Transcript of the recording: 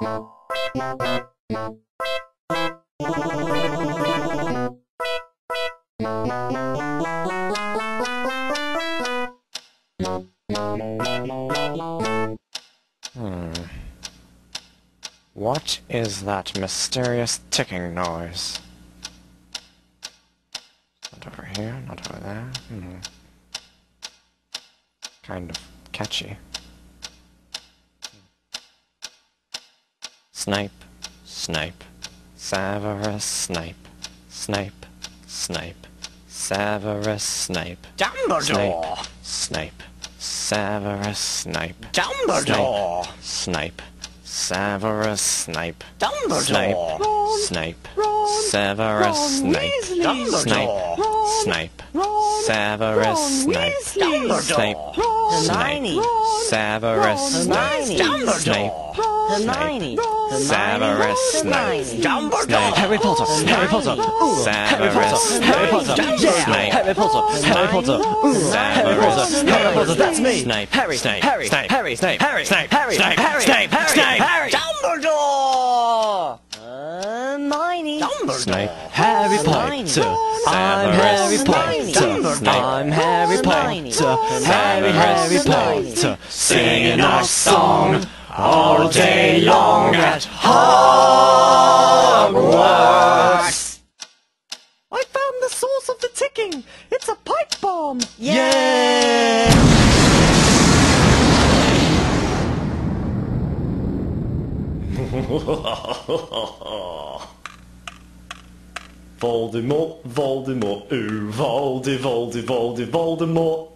What is that mysterious ticking noise? Not over here, not over there. Kind of catchy. Snipe, snipe, Severus Snape, Snape, Snape, Severus Snape, Dumbledore! Snape, Severus Snape, Dumbledore! Snape, Severus Snape, Dumbledore! Snape, Severus Snape, Snape, Snape, Severus Snape, Snape, Hermione! Severus Snape, Snape, Hermione! Severus Snape, Dumbledore! Harry Potter, Harry Potter, Severus Harry Potter, Snape, Harry Potter, Harry Potter, Severus Harry Potter, that's me! Snape, Harry, Snape, Harry, Snape, Harry, Snape, Harry, Snape, Harry, Snape, Harry, Snape, Harry, Harry, Dumbledore! Hermione! Snape, Harry Potter, I'm Harry Severus Potter. I'm Harry Potter. Harry Potter. singing our song all day long at Hogwarts. I found the source of the ticking! It's a pipe bomb! Yeah! Voldemort, Voldemort, ooh, Voldemort.